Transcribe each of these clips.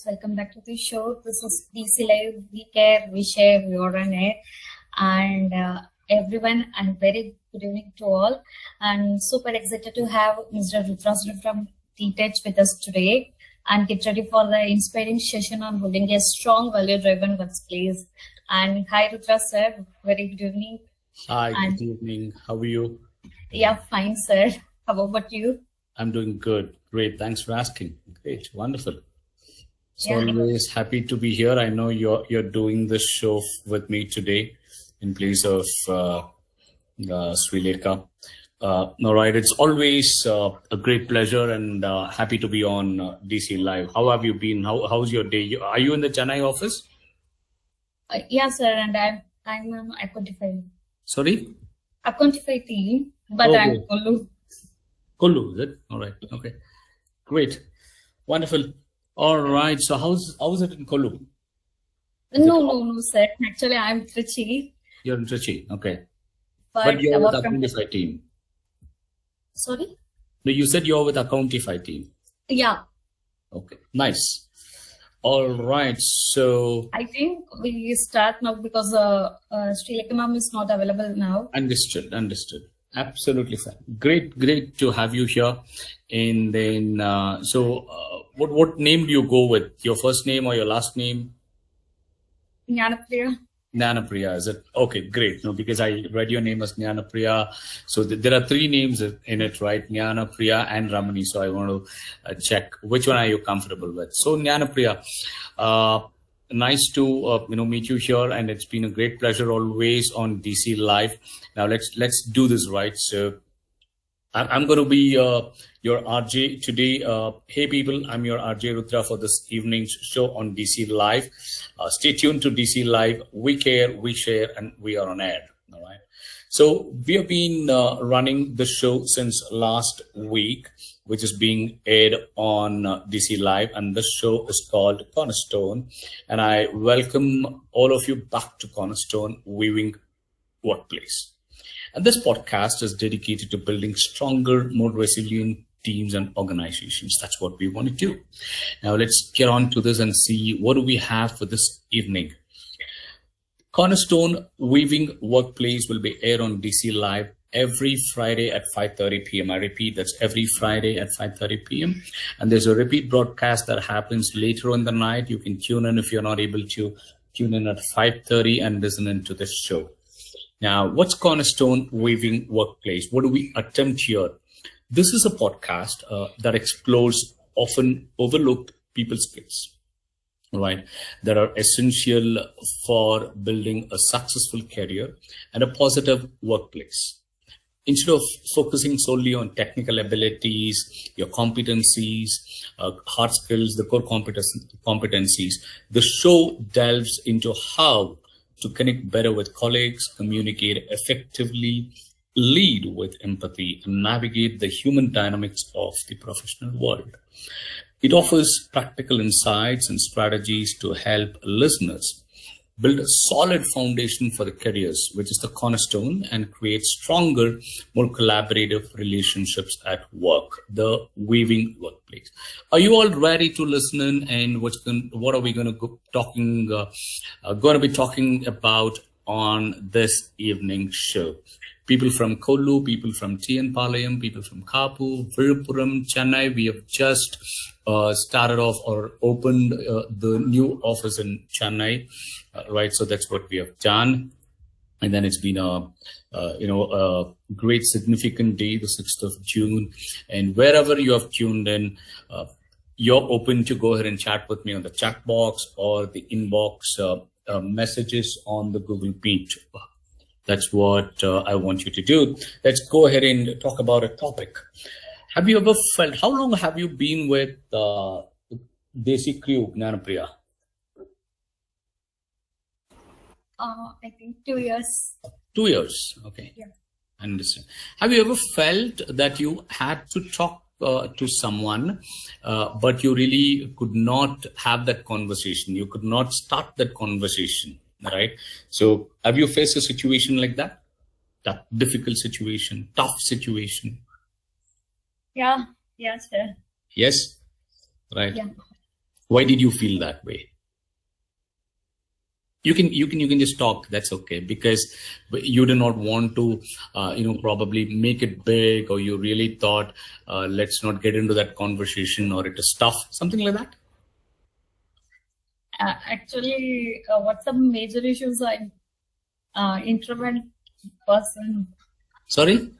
welcome back to the show. This is DC Live. We care, we share, we are on air. And everyone, and very good evening to all. I'm super excited to have Mr. Rudhra from T-Tech with us today and get ready for the inspiring session on building a strong value-driven workplace. And hi, Rudhra sir. Very good evening. Hi, good evening. How are you? Yeah, fine, sir. How about you? I'm doing good. Great. Thanks for asking. Great. Wonderful. So Yeah. always happy to be here. I know you're doing this show with me today in place of Sri Lanka. All right. It's always a great pleasure and happy to be on DC Live. How have you been? How's your day? Are you in the Chennai office? Yeah, sir. And I'm on Accountify. Sorry? Accountify team, but Okay. I'm Kolu. Kulu, is it? All right. Okay. Great. Wonderful. All right. So how's it in Kolu? No, sir. Actually, I'm Trichy. You're in Trichy. Okay. But But you're with work from- Accountify team. Sorry? No, you said you're with Accountify team. Yeah. Okay. Nice. All right. So I think we start now because Sri Lanka ma'am is not available now. understood. Absolutely fine. Great to have you here. And then, what name do you go with? Your first name or your last name? Jnanapriya. Jnanapriya, is it? Okay, great. No, because I read your name as Jnanapriya. So there are three names in it, right? Jnanapriya and Ramani. So I want to check which one are you comfortable with. So Jnanapriya, nice to meet you here, and it's been a great pleasure always on DC Live. Now let's do this right. So I'm going to be your RJ today. Hey people, I'm your RJ Rudhra for this evening's show on DC Live. Stay tuned to DC Live. We care, we share, and we are on air. All right. So we have been running the show since last week, which is being aired on DC Live, and this show is called Cornerstone. And I welcome all of you back to Cornerstone Weaving Workplace. And this podcast is dedicated to building stronger, more resilient teams and organizations. That's what we want to do. Now let's get on to this and see what do we have for this evening. Cornerstone Weaving Workplace will be aired on DC Live every Friday at 5:30 p.m. I repeat, that's every Friday at 5:30 p.m. And there's a repeat broadcast that happens later in the night. You can tune in if you're not able to tune in at 5:30 and listen into this show. Now, what's Cornerstone Weaving Workplace? What do we attempt here? This is a podcast that explores often overlooked people skills, right, that are essential for building a successful career and a positive workplace. Instead of focusing solely on technical abilities, your competencies, hard skills, the core competencies, the show delves into how to connect better with colleagues, communicate effectively, lead with empathy, and navigate the human dynamics of the professional world. It offers practical insights and strategies to help listeners build a solid foundation for the careers, which is the cornerstone, and create stronger, more collaborative relationships at work, the weaving workplace. Are you all ready to listen in? And what are we going to be talking about on this evening show? People from Kolu, people from TN Palayam, people from Kapu, Virupuram, Chennai. We have just started off or opened the new office in Chennai, right? So that's what we have done. And then it's been a great significant day, the 6th of June. And wherever you have tuned in, you're open to go ahead and chat with me on the chat box or the inbox messages on the Google Meet. That's what I want you to do. Let's go ahead and talk about a topic. Have you ever felt, how long have you been with Desi Crew, Jnanapriya? I think 2 years. 2 years. Okay. Yeah. I understand. Have you ever felt that you had to talk to someone, but you really could not have that conversation? You could not start that conversation, right? So have you faced a situation like that? That difficult situation, tough situation? Yeah, sir. Yes? Right. Yeah. Why did you feel that way? You can just talk. That's okay, because you do not want to, probably make it big, or you really thought, let's not get into that conversation, or it is tough, something like that. Actually, what's the major issues? I'm introvert person. Sorry.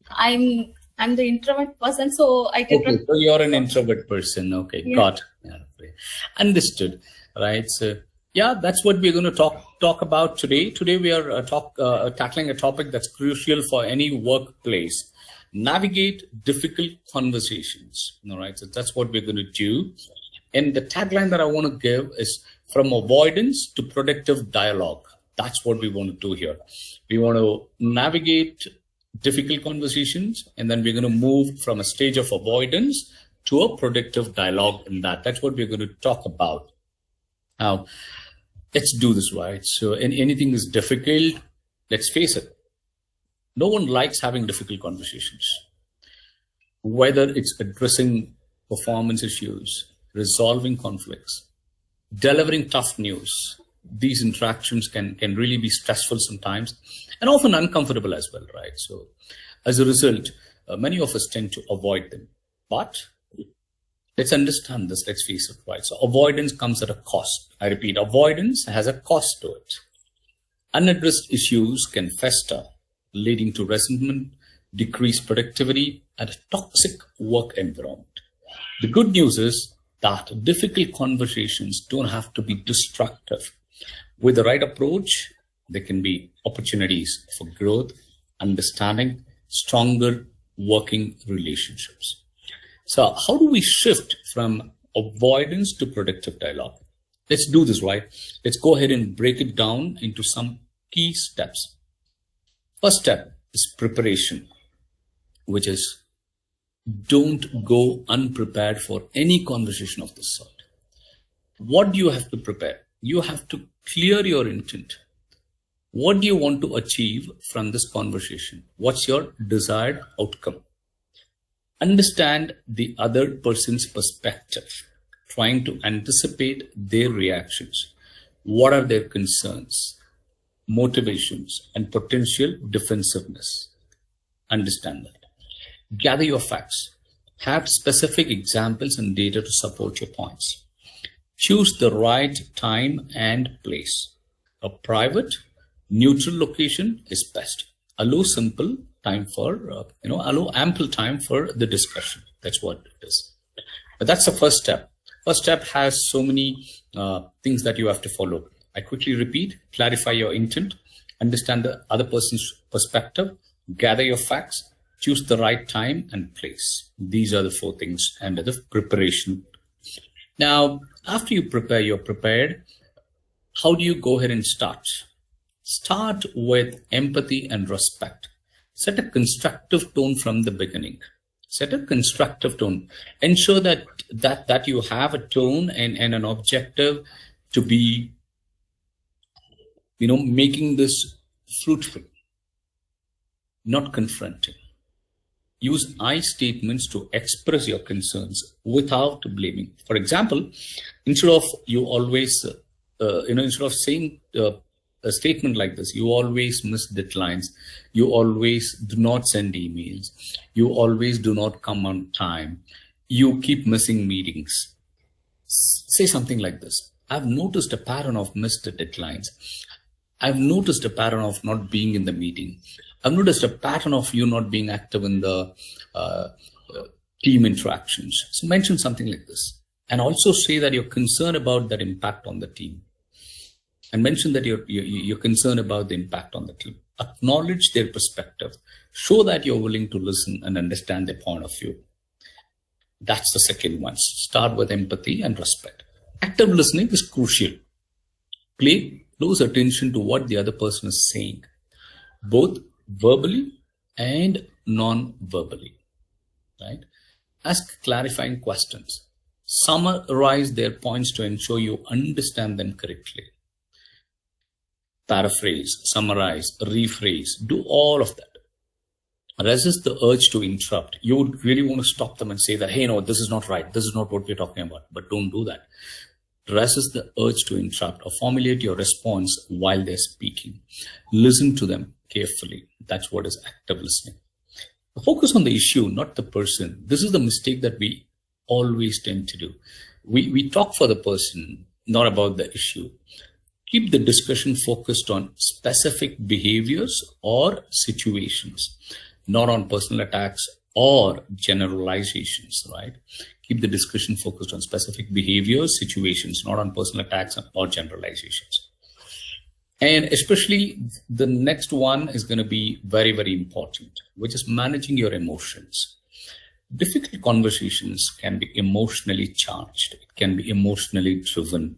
I'm the introvert person, so I did Okay, not. so you're an introvert person. Okay, Yeah. got it. Yeah, okay. Understood. Right. So yeah, that's what we're going to talk about today. Today we are tackling a topic that's crucial for any workplace. Navigate difficult conversations. All right. So that's what we're going to do. And the tagline that I want to give is from avoidance to productive dialogue. That's what we want to do here. We want to navigate difficult conversations, and then we're going to move from a stage of avoidance to a productive dialogue in that. That's what we're going to talk about. Now, let's do this, right? So, anything is difficult, let's face it. No one likes having difficult conversations. Whether it's addressing performance issues, resolving conflicts, delivering tough news, these interactions can really be stressful sometimes, and often uncomfortable as well, right? So as a result, many of us tend to avoid them. But let's understand this, let's face it, right? So avoidance comes at a cost. I repeat, avoidance has a cost to it. Unaddressed issues can fester, leading to resentment, decreased productivity, and a toxic work environment. The good news is that difficult conversations don't have to be destructive. With the right approach, there can be opportunities for growth, understanding, stronger working relationships. So how do we shift from avoidance to productive dialogue? Let's do this, right? Let's go ahead and break it down into some key steps. First step is preparation, which is don't go unprepared for any conversation of this sort. What do you have to prepare? You have to clear your intent. What do you want to achieve from this conversation? What's your desired outcome? Understand the other person's perspective, trying to anticipate their reactions. What are their concerns, motivations, and potential defensiveness? Understand that. Gather your facts. Have specific examples and data to support your points. Choose the right time and place. A private, neutral location is best. Allow simple time for, allow ample time for the discussion. That's what it is. But that's the first step. First step has so many things that you have to follow. I quickly repeat: clarify your intent, understand the other person's perspective, gather your facts, choose the right time and place. These are the 4 things under the preparation. Now, after you prepare, you're prepared. How do you go ahead and start? Start with empathy and respect. Set a constructive tone from the beginning. Set a constructive tone. Ensure that you have a tone and an objective to be, making this fruitful, not confronting. Use I statements to express your concerns without blaming. For example, instead of saying a statement like this: you always miss deadlines, you always do not send emails, you always do not come on time, you keep missing meetings. Say something like this: I've noticed a pattern of missed deadlines. I've noticed a pattern of not being in the meeting. I've noticed a pattern of you not being active in the team interactions. So mention something like this. And also say that you're concerned about that impact on the team. And mention that you're concerned about the impact on the team. Acknowledge their perspective. Show that you're willing to listen and understand their point of view. That's the second one. Start with empathy and respect. Active listening is crucial. Pay close attention to what the other person is saying, both verbally and non-verbally, right? Ask clarifying questions. Summarize their points to ensure you understand them correctly. Paraphrase, summarize, rephrase, do all of that. Resist the urge to interrupt. You would really want to stop them and say that, hey, no, this is not right. This is not what we're talking about. But don't do that. Resist the urge to interrupt or formulate your response while they're speaking. Listen to them carefully. That's what is active listening. Focus on the issue, not the person. This is the mistake that we always tend to do. We talk for the person, not about the issue. Keep the discussion focused on specific behaviors or situations, not on personal attacks or generalizations, right? Keep the discussion focused on specific behaviors, situations, not on personal attacks or generalizations. And especially the next one is going to be very, very important, which is managing your emotions. Difficult conversations can be emotionally charged. It can be emotionally driven.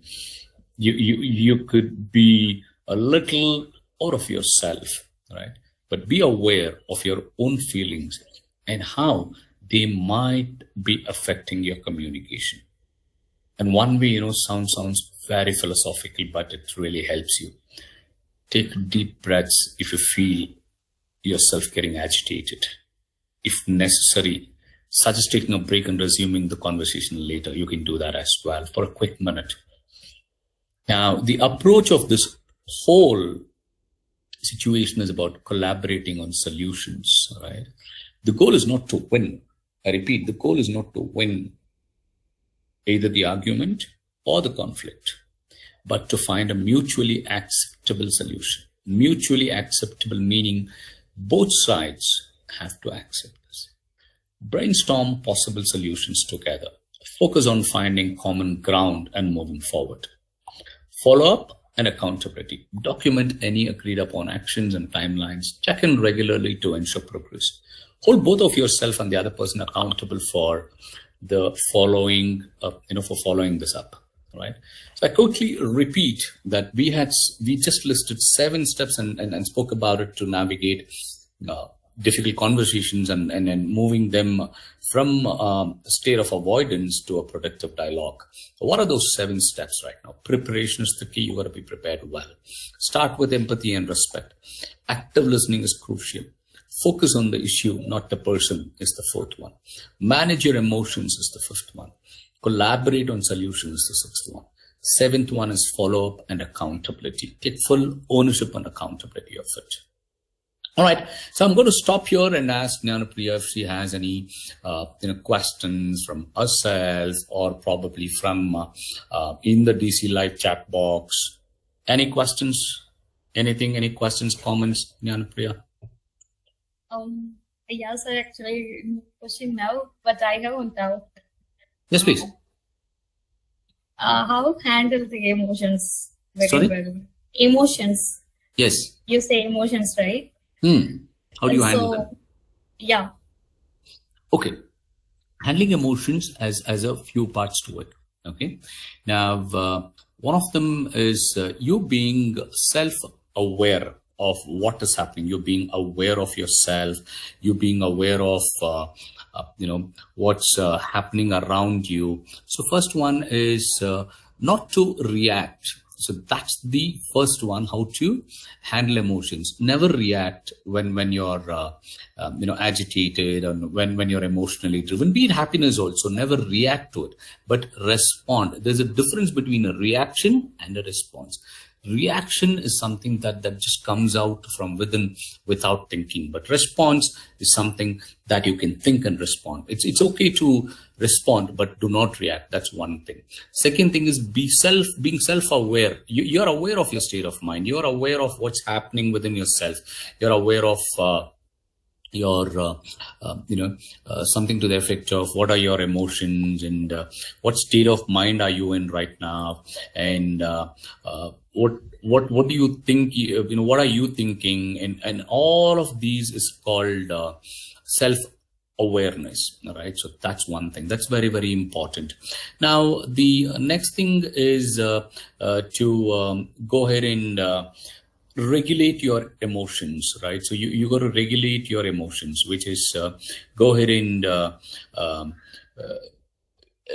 You could be a little out of yourself, right? But be aware of your own feelings and how they might be affecting your communication. And one way, sounds very philosophical, but it really helps you. Take deep breaths if you feel yourself getting agitated. If necessary, suggest taking a break and resuming the conversation later. You can do that as well for a quick minute. Now, the approach of this whole situation is about collaborating on solutions, right? The goal is not to win. I repeat, the goal is not to win either the argument or the conflict, but to find a mutually acceptable solution. Mutually acceptable meaning both sides have to accept this. Brainstorm possible solutions together. Focus on finding common ground and moving forward. Follow up and accountability. Document any agreed upon actions and timelines. Check in regularly to ensure progress. Hold both of yourself and the other person accountable for the following, for following this up, right? So I quickly repeat that we just listed 7 steps and spoke about it to navigate difficult conversations and moving them from a state of avoidance to a productive dialogue. So what are those 7 steps right now? Preparation is the key. You got to be prepared well. Start with empathy and respect. Active listening is crucial. Focus on the issue, not the person, is the 4th one. Manage your emotions is the 5th one. Collaborate on solutions is the 6th one. 7th one is follow up and accountability. Take full ownership and accountability of it. All right, so I'm going to stop here and ask Jnanapriya if she has any questions from herself or probably from in the DC Live chat box. Any questions? Anything? Any questions, comments, Jnanapriya? Yes, I actually question now, but I have one doubt. Yes, please. How handle the emotions very Sorry? well? Emotions. Yes. You say emotions, right? How do you handle them? Yeah. Okay. Handling emotions has a few parts to it. Okay. Now, one of them is you being self-aware of what is happening. You're being aware of yourself. You're being aware of, what's happening around you. So first one is not to react. So that's the first one, how to handle emotions. Never react when you're, agitated and when you're emotionally driven. Be it happiness also, never react to it, but respond. There's a difference between a reaction and a response. Reaction is something that just comes out from within without thinking, but response is something that you can think and respond. It's okay to respond, but do not react. That's one thing. Second thing is being self-aware. You're aware of your state of mind. You're aware of what's happening within yourself. You're aware of something to the effect of what are your emotions and what state of mind are you in right now, and what do you think, what are you thinking, and all of these is called self-awareness. All right, so that's one thing that's very, very important. Now the next thing is to go ahead and regulate your emotions, right? So you got to regulate your emotions, which is go ahead and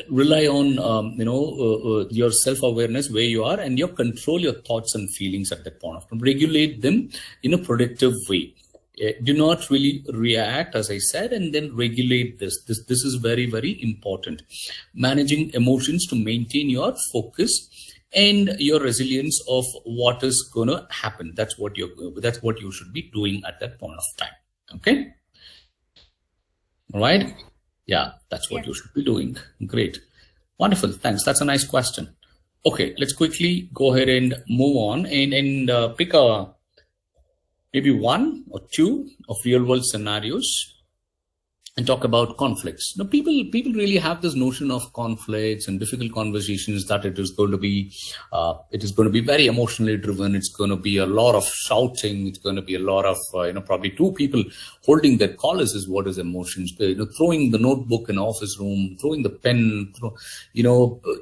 rely on your self-awareness, where you are, and you control your thoughts and feelings at that point of time. Regulate them in a productive way. Do not really react, as I said, and then regulate this. This is very, very important. Managing emotions to maintain your focus and your resilience of what is going to happen. That's what you should be doing at that point of time. Okay. All right. Yeah, that's what you should be doing. Great. Wonderful. Thanks. That's a nice question. Okay, let's quickly go ahead and move on and pick maybe one or two of real world scenarios and talk about conflicts. Now, people really have this notion of conflicts and difficult conversations that it is going to be very emotionally driven. It's going to be a lot of shouting. It's going to be a lot of probably two people holding their collars is what is emotions. Throwing the notebook in office room, throwing the pen,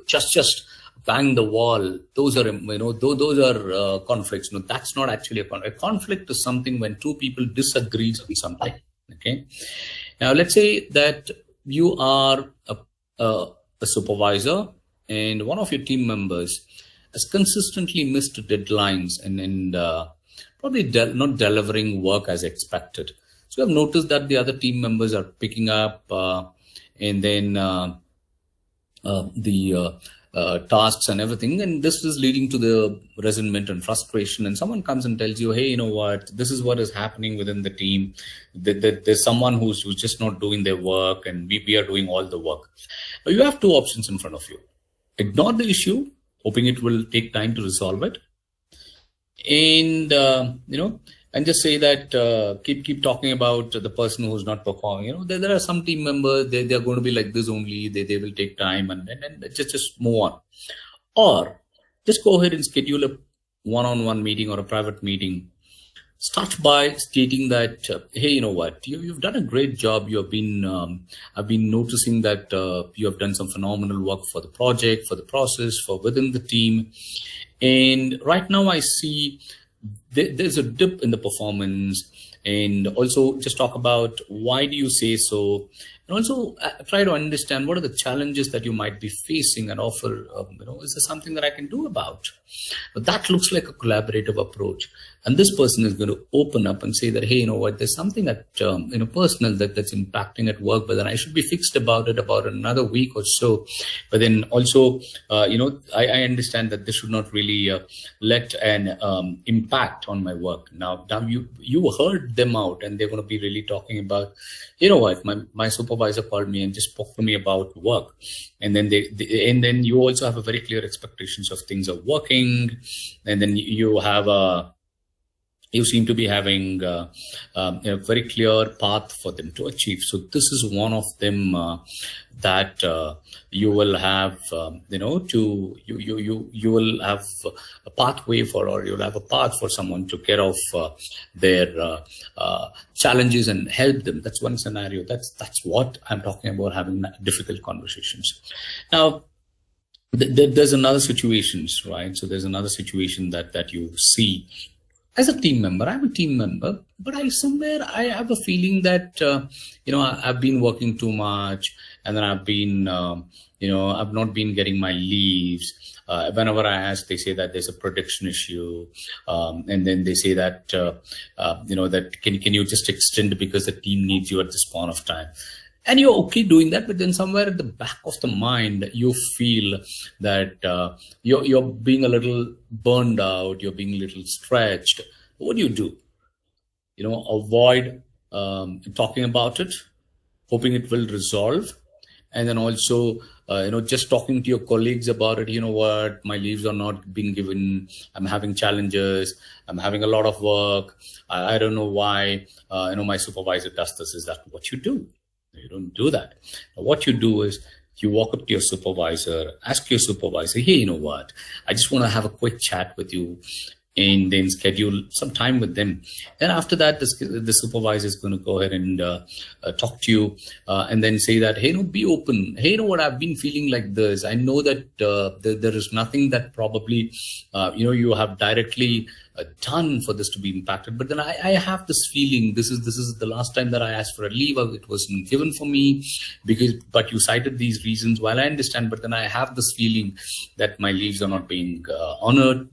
just bang the wall. Those are conflicts. No, that's not actually a conflict. A conflict is something when two people disagree on something. Okay. Now, let's say that you are a supervisor and one of your team members has consistently missed deadlines and probably not delivering work as expected. So I've noticed that the other team members are picking up and then the tasks and everything, and this is leading to the resentment and frustration, and someone comes and tells you, hey, you know what, this is what is happening within the team. There's someone who's just not doing their work, and we are doing all the work. But you have two options in front of you. Ignore the issue, hoping it will take time to resolve it, and and just say that keep talking about the person who's not performing. There are some team members, they're going to be like this only. They will take time and just move on. Or just go ahead and schedule a one-on-one meeting or a private meeting. Start by stating that, hey, you know what, you've done a great job. You have been, I've been noticing that you have done some phenomenal work for the project, for the process, for within the team. And right now I see there's a dip in the performance, and also just talk about why do you say so, and also try to understand what are the challenges that you might be facing and offer, is there something that I can do about? But that looks like a collaborative approach. And this person is going to open up and say that, hey, you know what, there's something that, personal that's impacting at work, but then I should be fixed about it about another week or so. But then also, I understand that this should not really let an impact on my work. Now you heard them out, and they're going to be really talking about, you know what, my supervisor called me and just spoke to me about work. And then then you also have a very clear expectations of things are working. And then you seem to be having a very clear path for them to achieve. So this is one of them that you will have, you will have a pathway for, or you'll have a path for someone to get off their challenges and help them. That's one scenario. That's what I'm talking about, having difficult conversations. Now, there's another situations, right? So there's another situation that you see. As a team member, I'm a team member, but I have a feeling that, I've been working too much, and then I've been, I've not been getting my leaves. Whenever I ask, they say that there's a production issue. And then they say that, that can you just extend because the team needs you at this point of time. And you're okay doing that, but then somewhere at the back of the mind, you feel that you're being a little burned out, you're being a little stretched. What do? Avoid talking about it, hoping it will resolve. And then also, just talking to your colleagues about it. You know what, my leaves are not being given. I'm having challenges. I'm having a lot of work. I don't know why. My supervisor does this. Is that what you do? You don't do that. Now, what you do is you walk up to your supervisor, ask your supervisor, hey, you know what, I just want to have a quick chat with you, and then schedule some time with them. Then after that, the supervisor is going to go ahead and talk to you and then say that, hey, be open. Hey, you know what, I've been feeling like this. I know that there is nothing that probably, you have directly done for this to be impacted. But then I have this feeling, this is the last time that I asked for a leave. It wasn't given for me but you cited these reasons. While I understand, but then I have this feeling that my leaves are not being honored.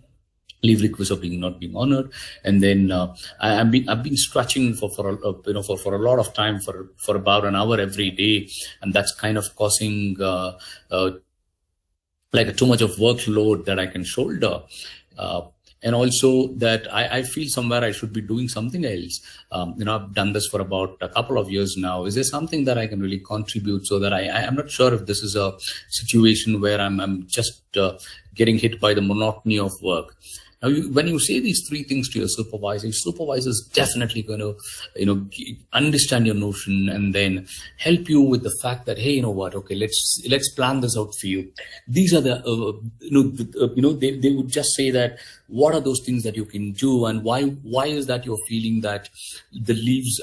leave requests are not being honored, and then I've been scratching for a lot of time, for about an hour every day, and that's kind of causing like too much of workload that I can shoulder. And also that I feel somewhere I should be doing something else. I've done this for about a couple of years now. Is there something that I can really contribute, so that I'm not sure if this is a situation where I'm just getting hit by the monotony of work. Now, when you say these three things to your supervisor is definitely going to, understand your notion, and then help you with the fact that, hey, you know what? Okay, let's plan this out for you. These are the, they would just say that, what are those things that you can do, and why is that you're feeling that the leaves,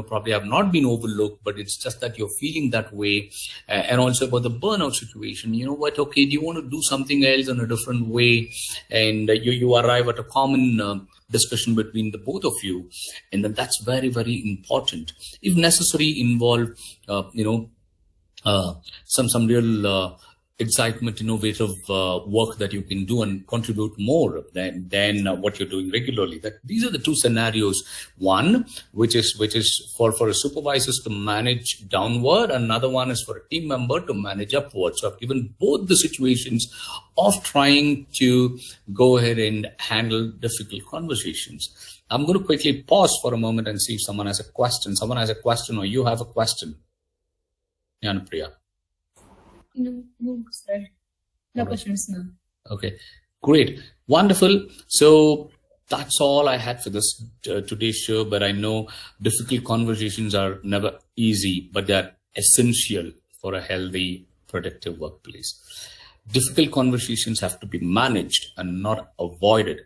probably have not been overlooked, but it's just that you're feeling that way, and also about the burnout situation. You know what? Okay, do you want to do something else in a different way? And you arrive at a common discussion between the both of you, and then that's very, very important. If necessary, involve some real excitement, innovative work that you can do and contribute more than what you're doing regularly. That these are the two scenarios. One, which is for a supervisors to manage downward. Another one is for a team member to manage upward. So I've given both the situations of trying to go ahead and handle difficult conversations. I'm going to quickly pause for a moment and see if someone has a question. Someone has a question, or you have a question. Priya. No, sir. No questions now. Okay, great. Wonderful. So that's all I had for this today's show, but I know difficult conversations are never easy, but they're essential for a healthy, productive workplace. Difficult conversations have to be managed and not avoided.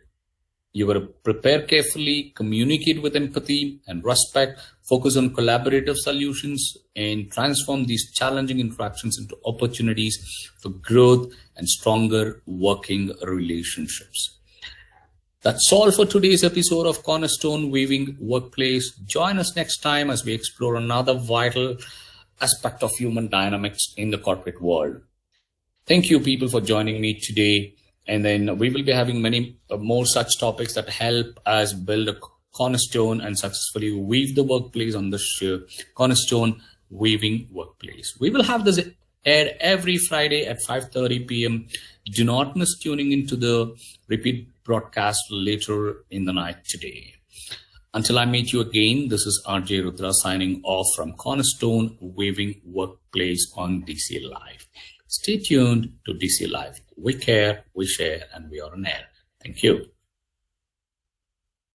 You got to prepare carefully, communicate with empathy and respect, focus on collaborative solutions, and transform these challenging interactions into opportunities for growth and stronger working relationships. That's all for today's episode of Cornerstone Weaving Workplace. Join us next time as we explore another vital aspect of human dynamics in the corporate world. Thank you, people, for joining me today. And then we will be having many more such topics that help us build a cornerstone and successfully weave the workplace on this show, Cornerstone Weaving Workplace. We will have this aired every Friday at 5:30 p.m. Do not miss tuning into the repeat broadcast later in the night today. Until I meet you again, this is RJ Rudhra signing off from Cornerstone Weaving Workplace on DC Live. Stay tuned to DC Live. We care, we share, and we are on air. Thank you.